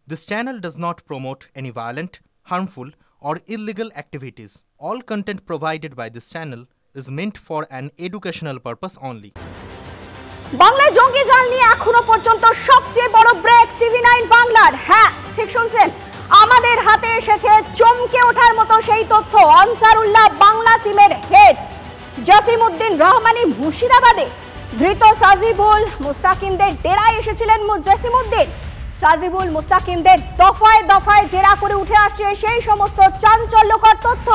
This channel does not promote any violent, harmful, or illegal activities. All content provided by this channel is meant for an educational purpose only. বাংলায় জঙ্গি জাল নিয়ে এখনো পর্যন্ত সবচেয়ে বড় ব্রেক টিভি9 বাংলার। হ্যাঁ, ঠিক শুনছেন, আমাদের হাতে এসেছে চমকে ওঠার মতো সেই তথ্য। আনসারুল্লাহ বাংলা টিমের হেড জাসিমউদ্দিন রহমানী মুর্শিদাবাদে ধৃত সাজিবুল মুস্তাকিমদের ডেরায় এসেছিলেন জাসিমউদ্দিন। সাজিবুল মুস্তাকিমদের দফায় দফায় জেরা করে উঠে আসছে সেই সমস্ত চাঞ্চল্যকর তথ্য।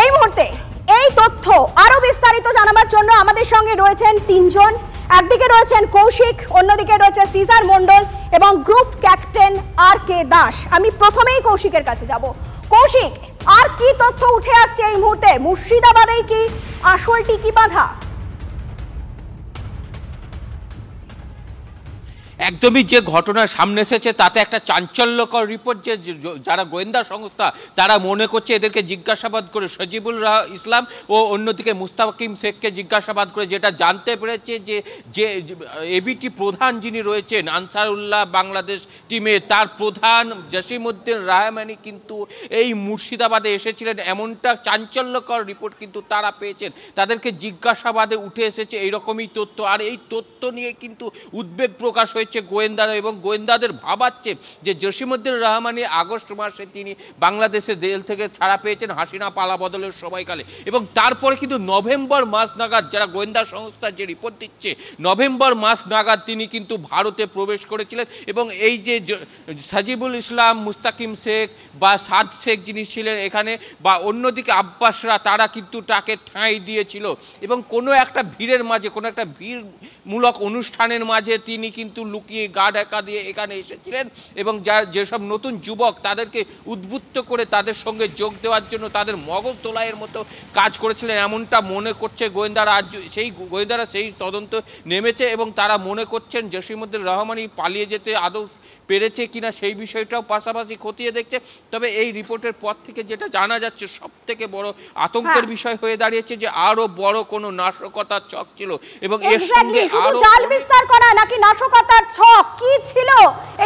এই মুহূর্তে এই তথ্য আরো বিস্তারিত জানাবার জন্য আমাদের সঙ্গে রয়েছেন তিনজন। একদিকে রয়েছেন কৌশিক, অন্যদিকে রয়েছে সিজার মণ্ডল এবং গ্রুপ ক্যাপ্টেন আর.কে. দাস। আমি প্রথমেই কৌশিকের কাছে যাব। কৌশিক, আর কি তথ্য উঠে আসছে এই মুহূর্তে? মুর্শিদাবাদেই কি আসল টিকি বাঁধা? একদমই যে ঘটনা সামনে এসেছে তাতে একটা চাঞ্চল্যকর রিপোর্ট, যে যারা গোয়েন্দা সংস্থা তারা মনে করছে এদেরকে জিজ্ঞাসাবাদ করে সজিবুল ইসলাম ও অন্যদিকে মুস্তাকিম শেখকে জিজ্ঞাসাবাদ করে যেটা জানতে পেরেছে যে এবিটি প্রধান যিনি রয়েছেন আনসারুল্লাহ বাংলাদেশ টিমে, তার প্রধান জাসিমউদ্দিন রহমানী কিন্তু এই মুর্শিদাবাদে এসেছিলেন। এমনটা চাঞ্চল্যকর রিপোর্ট কিন্তু তারা পেয়েছেন। তাদেরকে জিজ্ঞাসাবাদে উঠে এসেছে এইরকমই তথ্য, আর এই তথ্য নিয়ে কিন্তু উদ্বেগ প্রকাশ হয়েছে গোয়েন্দারা, এবং গোয়েন্দাদের ভাবাচ্ছে যে জসিমউদ্দিন রহমানী আগস্ট মাসে তিনি বাংলাদেশে জেল থেকে ছাড়া পেয়েছেন হাসিনা পালা বদলের সময়কালে, এবং তারপরে কিন্তু নভেম্বর মাস নাগাদ যারা গোয়েন্দা সংস্থা যে রিপোর্ট দিচ্ছে নভেম্বর মাস নাগাদ তিনি কিন্তু ভারতে প্রবেশ করেছিলেন। এবং এই যে সাজিবুল ইসলাম, মুস্তাকিম শেখ বা সাদ শেখ যিনি ছিলেন এখানে, বা অন্যদিকে আব্বাসরা, তারা কিন্তু তাকে ঠাঁই দিয়েছিল। এবং কোনো একটা ভিড়ের মাঝে, কোনো একটা ভিড়মূলক অনুষ্ঠানের মাঝে তিনি কিন্তু লুকিয়ে গা ঢাকা দিয়ে এখানে এসেছিলেন, এবং যেসব নতুন যুবক তাদেরকে উদ্বুদ্ধ করে তাদের সঙ্গে যোগ দেওয়ার জন্য তাদের মগজ তোলাইয়ের মতো কাজ করেছিলেন, এমনটা মনে করছে গোয়েন্দারা। আজ সেই তদন্ত নেমেছে এবং তারা মনে করছেন জসিমউদ্দিন রহমানী পালিয়ে যেতে আদৌ পেরেছে কিনা সেই বিষয়টাও পাশাপাশি খতিয়ে দেখছে। তবে এই রিপোর্টের পর থেকে যেটা জানা যাচ্ছে সব থেকে বড় আতঙ্কের বিষয় হয়ে দাঁড়িয়েছে যে আরো বড় কোনো নাশকতার ছক ছিল, এবং এর সঙ্গে আরো জাল বিস্তার করা নাকি নাশকতার ছক কি ছিল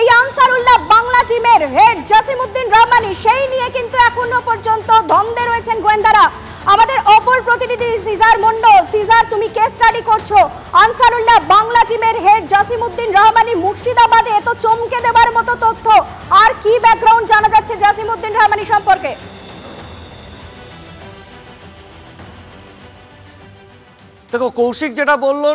এই আনসারুল্লাহ বাংলা টিমের হেড জাসিমউদ্দিন রহমানী, সেই নিয়ে কিন্তু এখনো পর্যন্ত দ্বন্দ্বে রয়েছেন গোয়েন্দারা। আমাদের অপর প্রতিনিধি সিজার মণ্ডল। সিজার, তুমি কেস স্টাডি করছো আনসারুল্লাহ বাংলা টিমের হেড জাসিমউদ্দিন রহমানী মুর্শিদাবাদে, এত চমকে দেবার মতো তথ্য। আর কি ব্যাকগ্রাউন্ড জানা যাচ্ছে জাসিমউদ্দিন রহমানী সম্পর্কে? দেখো, কৌশিক যেটা বললো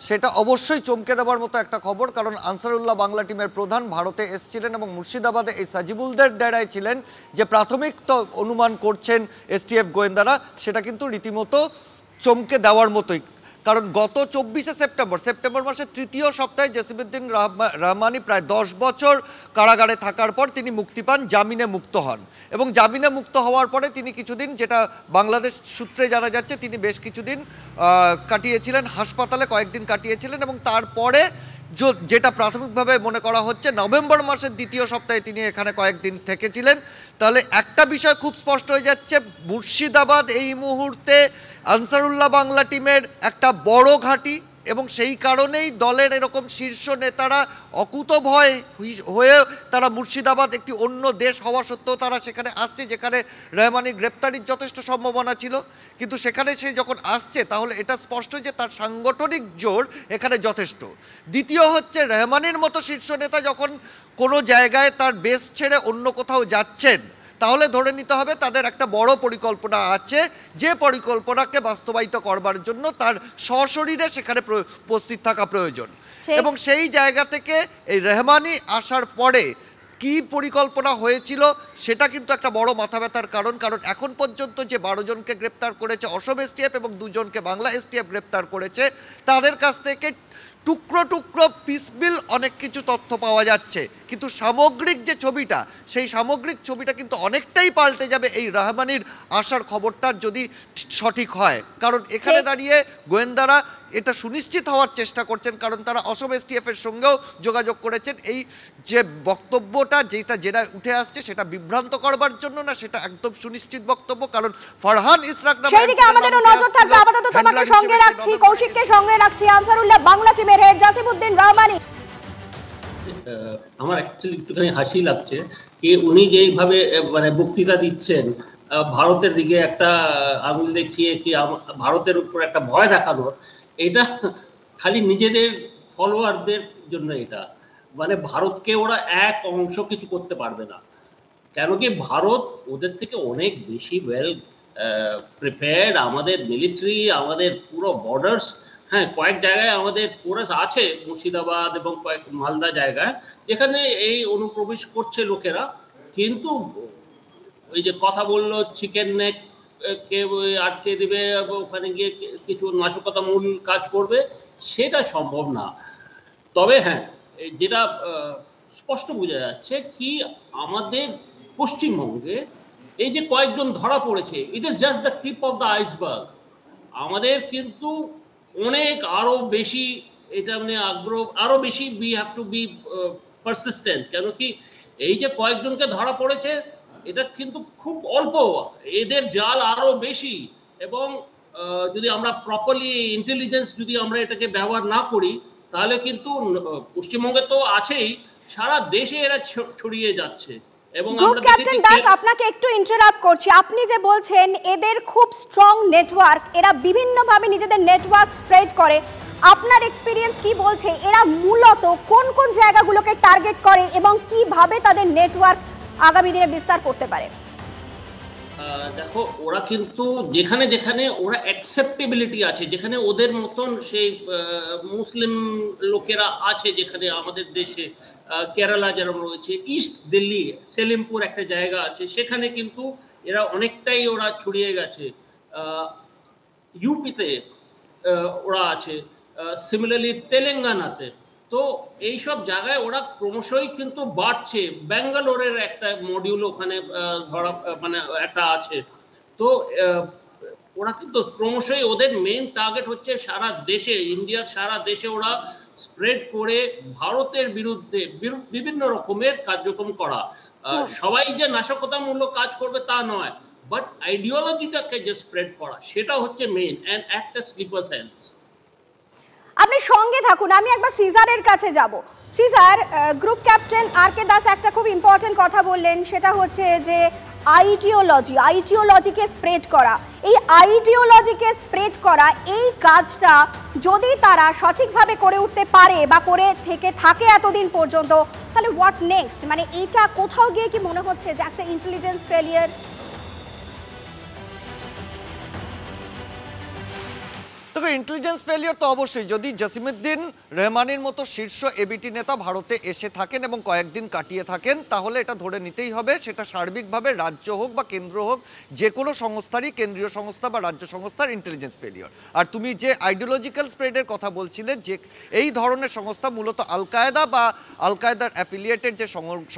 সেটা অবশ্যই চমকে দেওয়ার মতো একটা খবর, কারণ আনসারুল্লাহ বাংলা টিমের প্রধান ভারতে এসেছিলেন এবং মুর্শিদাবাদে এই সাজিবুলদের ডেরায় ছিলেন, যে প্রাথমিক অনুমান করছেন এসটিএফ গোয়েন্দারা সেটা কিন্তু রীতিমতো চমকে দেওয়ার মতোই। কারণ গত 24শে সেপ্টেম্বর মাসের তৃতীয় সপ্তাহে জাসিমউদ্দিন রহমানী প্রায় 10 বছর কারাগারে থাকার পর তিনি মুক্তি পান, জামিনে মুক্ত হন, এবং জামিনে মুক্ত হওয়ার পরে তিনি কিছুদিন, যেটা বাংলাদেশ সূত্রে জানা যাচ্ছে, তিনি বেশ কিছুদিন কাটিয়েছিলেন হাসপাতালে, কয়েকদিন কাটিয়েছিলেন, এবং তারপরে যেটা প্রাথমিকভাবে মনে করা হচ্ছে নভেম্বর মাসের দ্বিতীয় সপ্তাহে তিনি এখানে কয়েকদিন থেকেছিলেন। তাহলে একটা বিষয় খুব স্পষ্ট হয়ে যাচ্ছে, মুর্শিদাবাদ এই মুহূর্তে আনসারুল্লাহ বাংলা টিমের একটা বড় ঘাঁটি, এবং সেই কারণেই দলের এরকম শীর্ষ নেতারা অকুতভয় হয়ে তারা মুর্শিদাবাদ একটি অন্য দেশ হওয়া সত্ত্বেও তারা সেখানে আসছে, যেখানে রহমানী গ্রেপ্তারির যথেষ্ট সম্ভাবনা ছিল। কিন্তু সেখানে সে যখন আসছে তাহলে এটা স্পষ্ট যে তার সাংগঠনিক জোর এখানে যথেষ্ট। দ্বিতীয় হচ্ছে, রহমানীর মতো শীর্ষ নেতা যখন কোনো জায়গায় তার বেস ছেড়ে অন্য কোথাও যাচ্ছেন, তাহলে ধরে নিতে হবে তাদের একটা বড় পরিকল্পনা আছে, যে পরিকল্পনাকে বাস্তবায়িত করবার জন্য তার সশরীরে সেখানে উপস্থিত থাকা প্রয়োজন। এবং সেই জায়গা থেকে এই রহমানী আসার পরে কি পরিকল্পনা হয়েছিল সেটা কিন্তু একটা বড় মাথা ব্যথার কারণ। এখন পর্যন্ত যে 12 জনকে গ্রেপ্তার করেছে অসম এসটিএফ এবং 2 জনকে বাংলা এসটিএফ গ্রেপ্তার করেছে, তাদের কাছ থেকে টুকরো টুকরো পিসবিল অনেক কিছু তথ্য পাওয়া যাচ্ছে, কিন্তু সামগ্রিক যে ছবিটা, সেই সামগ্রিক ছবিটা কিন্তু অনেকটাই পাল্টে যাবে এই রহমানির আসার খবরটা যদি সঠিক হয়। কারণ এখানে দাঁড়িয়ে গোয়েন্দারা এটা সুনিশ্চিত হওয়ার চেষ্টা করছেন, কারণ তারা অসম STF এর সঙ্গেও যোগাযোগ করেছেন। এই যে বক্তব্যটা যেটা উঠে আসছে সেটা বিভ্রান্ত করবার জন্য না, সেটা একদম সুনিশ্চিত বক্তব্য। কারণ ফরহান ইসরাক নামে সেইদিকে আমাদেরও নজর থাকবে। আপাতত তোমাকে সঙ্গে রাখছি, কৌশিককে সঙ্গে রাখছি। আনসারুল্লাহ বাংলা টিমের হেড জাসিমউদ্দিন রহমানি। আমার অ্যাকচুয়ালি একটুখানি হাসি লাগছে কি উনি যেইভাবে মানে বক্তৃতা দিচ্ছেন, ভারতের দিকে একটা আঙুল দেখিয়ে কি ভারতের উপর একটা ভয় দেখানোর, এটা খালি নিজেদের ফলোয়ারদের জন্য। এটা মানে ভারতকে ওরা এক অংশ কিছু করতে পারবে না, কেন কি ভারত ওদের থেকে অনেক বেশি ওয়েল প্রিপেয়ার্ড। আমাদের মিলিটারি, আমাদের পুরো বর্ডার্স, হ্যাঁ কয়েক জায়গায় আমাদের ফোর্স আছে, মুর্শিদাবাদ এবং কয়েক মালদা জায়গায় যেখানে এই অনুপ্রবেশ করছে লোকেরা। কিন্তু ওই যে কথা বললো চিকেন নেক কে আটকে দিবে, ওখানে গিয়ে কিছু নাশকতামূল কাজ করবে, সেটা সম্ভব না। তবে হ্যাঁ, যেটা স্পষ্ট বোঝা যাচ্ছে কি আমাদের পশ্চিমবঙ্গে এই যে কয়েকজন ধরা পড়েছে, it is just the tip of the iceberg. আমাদের কিন্তু অনেক আরো বেশি এটা মানে আগ্রহ, আরো বেশি we have to be persistent. কেন কি এই যে কয়েকজনকে ধরা পড়েছে এটা কিন্তু খুব অল্প, এদের জাল আরো বেশি। এবং যদি আমরা প্রপারলি ইন্টেলিজেন্স যদি আমরা এটাকে ব্যবহার না করি, তাহলে কিন্তু পশ্চিমবঙ্গে তো আছেই, সারা দেশে এরা ছড়িয়ে যাচ্ছে। এবং গ্রুপ ক্যাপ্টেন দাস, আপনাকে একটু ইন্টারাপ্ট করছি। আপনি যে বলছেন এদের খুব স্ট্রং নেটওয়ার্ক, এরা বিভিন্নভাবে নিজেদের নেটওয়ার্ক স্প্রেড করে, আপনার এক্সপিরিয়েন্স কি বলছে এরা মূলত কোন কোন জায়গাগুলোকে টার্গেট করে এবং কিভাবে তাদের নেটওয়ার্ক আগামী দিনে বিস্তার করতে পারে? দেখো, ওরা কিন্তু যেখানে যেখানে ওরা অ্যাকসেপ্টেবিলিটি আছে, যেখানে ওদের মতন সেই মুসলিম লোকেরা আছে, যেখানে আমাদের দেশে কেরালা যেরকম রয়েছে, ইস্ট দিল্লি সেলিমপুর একটা জায়গা আছে, সেখানে কিন্তু এরা অনেকটাই ওরা ছড়িয়ে গেছে। ইউপিতে ওরা আছে, সিমিলারলি তেলেঙ্গানাতে। তো এইসব জায়গায় ওরা ক্রমশই কিন্তু বাড়ছে। ব্যাঙ্গালোরের একটা মডিউল ওখানে ধরা মানে একটা আছে। তো ওরা কিন্তু ক্রমশই ওদের মেইন টার্গেট হচ্ছে সারা দেশে, ইন্ডিয়ার সারা দেশে ওরা স্প্রেড করে ভারতের বিরুদ্ধে বিভিন্ন রকমের কার্যক্রম করা। সবাই যে নাশকতামূলক কাজ করবে তা নয়, বাট আইডিওলজিটাকে যে স্প্রেড করা, সেটা হচ্ছে মেইন অ্যান্ড একটা স্লিপার সেলস। আপনি সঙ্গে থাকুন, আমি একবার সিজারের কাছে যাব। Caesar, group captain R K. Das একটা খুব ইম্পর্টেন্ট কথা বললেন, সেটা হচ্ছে যে আইডিওলজিকে স্প্রেড করা। এই আইডিওলজিকে স্প্রেড করা, এই কাজটা যদি তারা সঠিকভাবে করে উঠতে পারে বা করে থাকে এতদিন পর্যন্ত, তাহলে হোয়াট নেক্সট? মানে এটা কোথাও গিয়ে কি মনে হচ্ছে যে একটা ইন্টেলিজেন্স ফেলিয়ার? ইন্টেলিজেন্স ফেলিয়ার তো অবশ্যই। যদি জসিমউদ্দিন রহমানির মতো শীর্ষ এবিটি নেতা ভারতে এসে থাকেন এবং কয়েকদিন কাটিয়ে থাকেন, তাহলে এটা ধরে নিতেই হবে সেটা সার্বিকভাবে রাজ্য হোক বা কেন্দ্র হোক, যে কোনো সংস্থারই, কেন্দ্রীয় সংস্থা বা রাজ্য সংস্থার ইন্টেলিজেন্স ফেলিয়ার। আর তুমি যে আইডিওলজিক্যাল স্প্রেডের কথা বলছিলে, যে এই ধরনের সংস্থা মূলত আল কায়দা বা আল কায়দার অ্যাফিলিয়েটেড যে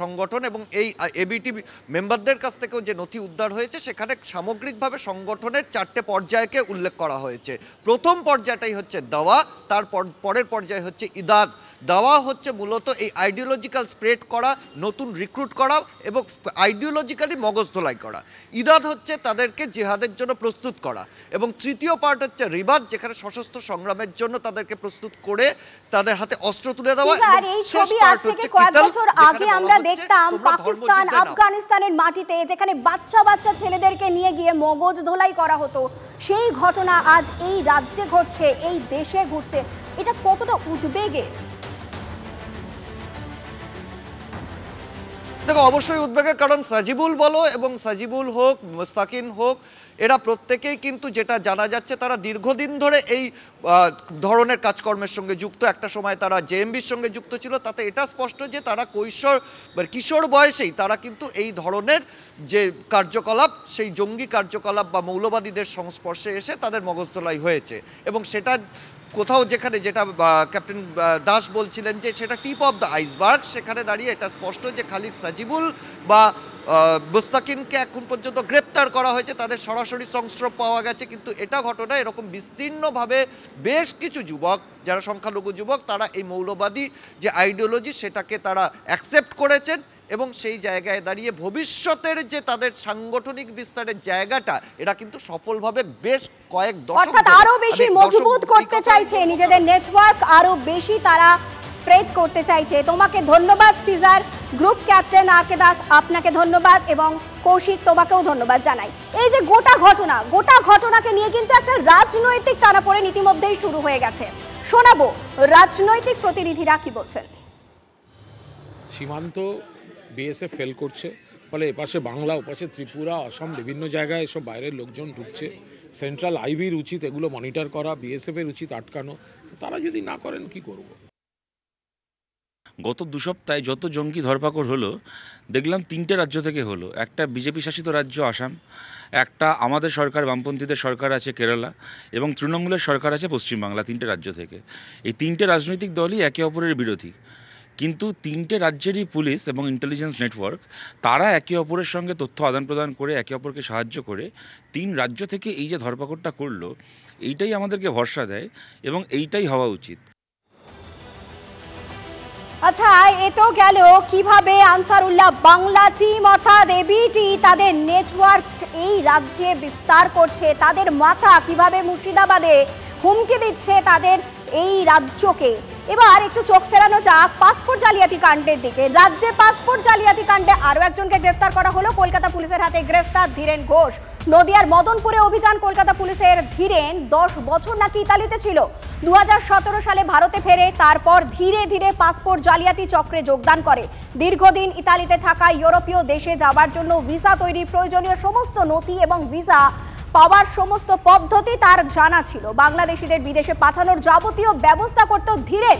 সংগঠন, এবং এই এবিটি মেম্বারদের কাছ থেকেও যে নথি উদ্ধার হয়েছে, সেখানে সামগ্রিকভাবে সংগঠনের 4টে পর্যায়কে উল্লেখ করা হয়েছে। প্রথম পর্যায়টাই হচ্ছে দাওয়া, তারপর পরের পর্যায় হচ্ছে ইদাদ। দাওয়া হচ্ছে মূলত এই আইডিওলজিক্যাল স্প্রেড করা, নতুন রিক্রুট করা এবং আইডিওলজিক্যালি মগজ ধোলাই করা। ইদাদ হচ্ছে তাদেরকে জিহাদের জন্য প্রস্তুত করা, এবং তৃতীয় পার্ট হচ্ছে রিবাদ, যেখানে সশস্ত্র সংগ্রামের জন্য তাদেরকে প্রস্তুত করে তাদের হাতে অস্ত্র তুলে দেওয়া। এই ছবি আজ থেকে কয়েক বছর আগে আমরা দেখতাম পাকিস্তান, আফগানিস্তানের মাটিতে, যেখানে বাচ্চা বাচ্চা ছেলেদেরকে নিয়ে গিয়ে মগজ ধোলাই করা হতো। সেই ঘটনা আজ এই রাজ্যে ঘটছে, এই দেশে ঘটছে। এটা কতটা উদ্বেগের? দেখো, অবশ্যই উদ্বেগের, কারণ সাজিবুল বলো এবং সাজিবুল হোক, মুস্তাকিন হোক, এরা প্রত্যেকেই কিন্তু যেটা জানা যাচ্ছে তারা দীর্ঘদিন ধরে এই ধরনের কাজকর্মের সঙ্গে যুক্ত। একটা সময় তারা জেএমবির সঙ্গে যুক্ত ছিল। তাতে এটা স্পষ্ট যে তারা কিশোর বয়সেই তারা কিন্তু এই ধরনের যে কার্যকলাপ, সেই জঙ্গি কার্যকলাপ বা মৌলবাদীদের সংস্পর্শে এসে তাদের মগজধোলাই হয়েছে। এবং সেটা কোথাও যেখানে যেটা ক্যাপ্টেন দাস বলছিলেন যে সেটা টিপ অফ দ্য আইসবার্গ, সেখানে দাঁড়িয়ে এটা স্পষ্ট যে খালি সাজিবুল বা মুস্তাকিমকে এখন পর্যন্ত গ্রেপ্তার করা হয়েছে, তাদের সরাসরি সংস্রব পাওয়া গেছে, কিন্তু এটা ঘটনা এরকম বিস্তীর্ণভাবে বেশ কিছু যুবক যারা সংখ্যালঘু যুবক তারা এই মৌলবাদী যে আইডিওলজি সেটাকে তারা অ্যাকসেপ্ট করেছেন এবং সেই জায়গায় দাঁড়িয়ে ভবিষ্যতের যে তাদের সাংগঠনিক বিস্তারের জায়গাটা এটা কিন্তু সফলভাবে বেশ কয়েক দশক অর্থাৎ আরো বেশি মজবুত করতে চাইছে নিজেদের নেটওয়ার্ক, আরো বেশি তারা স্প্রেড করতে চাইছে। তোমাকে ধন্যবাদ সিজার, গ্রুপ ক্যাপ্টেন আর কে দাস আপনাকে ধন্যবাদ, এবং কৌশিক তোমাকেও ধন্যবাদ জানাই। এই যে গোটা ঘটনাকে নিয়ে কিন্তু একটা রাজনৈতিক টানাপোড়েন ইতিমধ্যেই শুরু হয়ে গেছে। শোনাবো রাজনৈতিক প্রতিনিধিরা কি বলছেন। সীমান্ত বিএসএফ ফেল করছে, ফলে এপাশে বাংলা, ওপাশে ত্রিপুরা, অসম, বিভিন্ন জায়গায় এসব বাইরের লোকজন ঢুকছে। সেন্ট্রাল আইবির উচিত এগুলো মনিটর করা, বিএসএফের উচিত আটকানো। তারা যদি না করেন কি করব? গত 2 সপ্তাহে যত জঙ্গি ধরপাকড় হলো দেখলাম 3টে রাজ্য থেকে হলো। একটা বিজেপি শাসিত রাজ্য আসাম, একটা আমাদের সরকার বামপন্থীদের সরকার আছে কেরালা, এবং তৃণমূলের সরকার আছে পশ্চিমবাংলা। 3টে রাজ্য থেকে। এই 3টে রাজনৈতিক দলই একে অপরের বিরোধী, কিন্তু 3টে রাজ্যেরই পুলিশ এবং ইন্টেলিজেন্স নেটওয়ার্ক তারা একে অপরের সঙ্গে তথ্য আদান প্রদান করে একে অপরকে সাহায্য করে 3 রাজ্য থেকে এই যে ধরপাকড়টা করলো, এইটাই আমাদেরকে ভরসা দেয় এবং এইটাই হওয়া উচিত। আচ্ছা, এ তো গেল কিভাবে আনসারুল্লাহ বাংলা টিম অর্থাৎ এবিটি তাদের নেটওয়ার্ক এই রাজ্যে বিস্তার করছে, তাদের মাথা কিভাবে মুর্শিদাবাদে হুমকি দিচ্ছে তাদের এই রাজ্যকে। এবার একটু চোখ ফেরানো যাক পাসপোর্ট জালিয়াতি কাণ্ডের দিকে। রাজ্যে পাসপোর্ট জালিয়াতি কাণ্ডে আরো একজনকে গ্রেফতার করা হলো। কলকাতা পুলিশের হাতে গ্রেফতার ধীরেন ঘোষ। নদিয়ার মদনপুরে অভিযান কলকাতা পুলিশের। ধীরেন 10 বছর নাকি ইতালিতে ছিল। 2017 সালে ভারতে ফেরে, তারপর ধীরে ধীরে পাসপোর্ট জালিয়াতি চক্রে যোগদান করে। দীর্ঘদিন ইতালিতে থাকা ইউরোপীয় দেশে যাওয়ার জন্য ভিসা তৈরি, প্রয়োজনীয় সমস্ত নথি এবং ভিসা পাওয়ার সমস্ত পদ্ধতি তার জানা ছিল। বাংলাদেশিদের বিদেশে পাঠানোর যাবতীয় ব্যবস্থা করত ধীরেন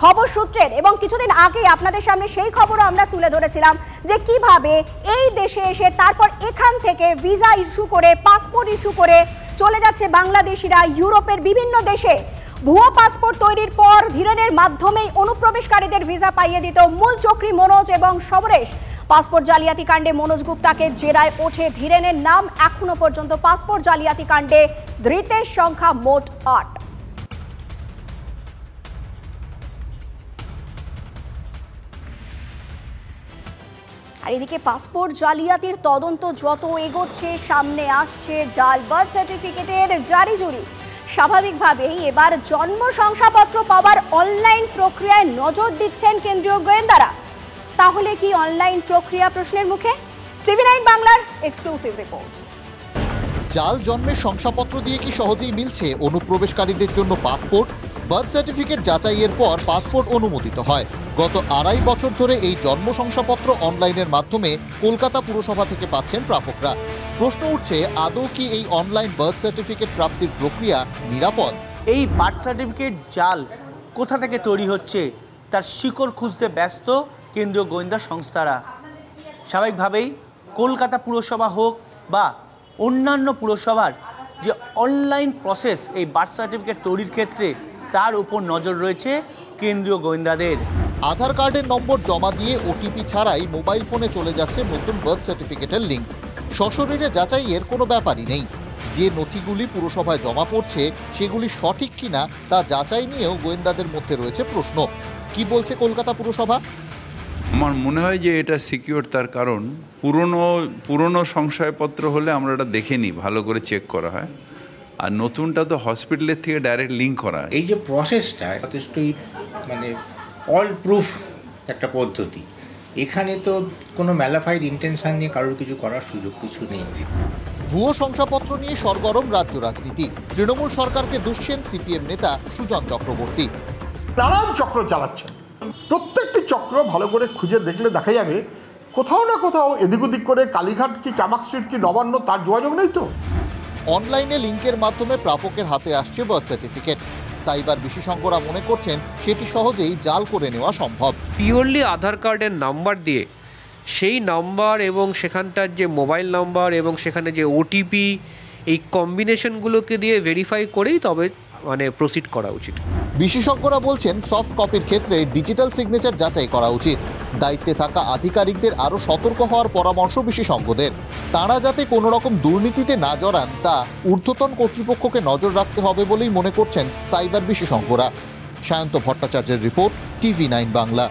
খবর সূত্রের। এবং কিছুদিন আগে আপনাদের সামনে সেই খবরও আমরা তুলে ধরেছিলাম যে কিভাবে এই দেশে এসে তারপর এখান থেকে ভিসা ইস্যু করে, পাসপোর্ট ইস্যু করে চলে যাচ্ছে বাংলাদেশিরা ইউরোপের বিভিন্ন দেশে। ভুয়ো পাসপোর্ট তৈরির পর ধীরেনের মাধ্যমেই অনুপ্রবেশকারীদের ভিসা পাইয়ে দিত মূল চক্রী মনোজ এবং সমরেশ। পাসপোর্ট জালিয়াতি কাণ্ডে মনোজ গুপ্তাকে জেরায় ওঠে ধীরেনের নাম। এখনো পর্যন্ত পাসপোর্ট জালিয়াতি কাণ্ডে ধৃতের সংখ্যা মোট 8। আর এদিকে পাসপোর্ট জালিয়াতির তদন্ত যত এগোচ্ছে, সামনে আসছে জাল বার্থ সার্টিফিকেটের জারিজুরি। স্বাভাবিকভাবেই এবার জন্ম শংসাপত্র পাওয়ার অনলাইন প্রক্রিয়ায় নজর দিচ্ছেন কেন্দ্রীয় গোয়েন্দারা। তাহলে কি অনলাইন প্রক্রিয়া প্রশ্নের মুখে? টিভি9 বাংলার এক্সক্লুসিভ রিপোর্ট। জাল জন্মের শংসাপত্র দিয়ে কি সহজেই মিলছে অনুপ্রবেশকারীদের জন্য পাসপোর্ট? বার্থ সার্টিফিকেট যাচাইয়ের পর পাসপোর্ট অনুমোদিত হয়। গত 2.5 বছর ধরে এই জন্ম শংসাপত্র অনলাইনের মাধ্যমে কলকাতা পুরসভা থেকে পাচ্ছেন প্রাপকরা। প্রশ্ন উঠছে, আদৌ কি এই অনলাইন বার্থ সার্টিফিকেট প্রাপ্তির প্রক্রিয়া নিরাপদ? এই বার্থ সার্টিফিকেট জাল কোথা থেকে তৈরি হচ্ছে তার শিকড় খুঁজতে ব্যস্ত কেন্দ্রীয় গোয়েন্দা সংস্থারা। স্বাভাবিকভাবেই কলকাতা পুরসভা হোক বা অন্যান্য পুরসভার যে অনলাইন প্রসেস এই বার্থ সার্টিফিকেট তৈরির ক্ষেত্রে তার উপর নজর রয়েছে কেন্দ্রীয় গোয়েন্দাদের। আধার কার্ডের নম্বর জমা দিয়ে ওটিপি ছাড়াই মোবাইল ফোনে চলে যাচ্ছে নতুন বার্থ সার্টিফিকেটের লিঙ্ক। সশরীরে যাচাইয়ের কোনো ব্যাপারই নেই। যে নথিগুলি পুরসভায় জমা পড়ছে সেগুলি সঠিক কিনা তা যাচাই নিয়েও গোয়েন্দাদের মধ্যে রয়েছে প্রশ্ন। কি বলছে কলকাতা পুরসভা? আমার মনে হয় যে এটা সিকিউর, তার কারণ পুরনো সংশয়পত্র হলে আমরা এটা দেখে নিই, ভালো করে চেক করা হয়, আর নতুনটা তো হসপিটালের থেকে ডাইরেক্ট লিঙ্ক করা হয়। এই যে প্রসেসটা যথেষ্টই মানে অল প্রুফ একটা পদ্ধতি, এখানে তো কোনো ম্যালাফাইড ইন্টেনশন নিয়ে কারোর কিছু করার সুযোগ কিছু নেই। ভুয়ো শংসাপত্র নিয়ে সরগরম রাজ্য রাজনীতি। তৃণমূল সরকারকে দুষছেন সিপিএম নেতা সুজন চক্রবর্তী। নানান চক্র চালাচ্ছেন, প্রত্যেকটি চক্র ভালো করে খুঁজে দেখলে দেখা যাবে কোথাও না কোথাও এদিক ওদিক করে কালীঘাট কি ক্যামাক স্ট্রিট কি নবান্ন তার যোগাযোগ নেই তো। অনলাইনে লিঙ্কের মাধ্যমে প্রাপকের হাতে আসছে বার্থ সার্টিফিকেট। সাইবার বিশেষজ্ঞরা মনে করছেন সেটি সহজেই জাল করে নেওয়া সম্ভব। পিওরলি আধার কার্ডের নাম্বার দিয়ে সেই নাম্বার এবং সেখানটার যে মোবাইল নাম্বার এবং সেখানে যে ওটিপি, এই কম্বিনেশনগুলোকে দিয়ে ভেরিফাই করেই তবে প্রসিড করা উচিত। বিশেষজ্ঞরা বলছেন সফট কপির ক্ষেত্রে ডিজিটাল সিগনেচার যাচাই করা উচিত। দায়িত্বে থাকা আধিকারিকদের আরও সতর্ক হওয়ার পরামর্শ বিশেষজ্ঞদের। তারা যাতে কোনো রকম দুর্নীতিতে না জড়ান তা ঊর্ধ্বতন কর্তৃপক্ষকে নজর রাখতে হবে বলেই মনে করছেন সাইবার বিশেষজ্ঞরা। সায়ন্ত ভট্টাচার্যের রিপোর্ট, TV9 বাংলা।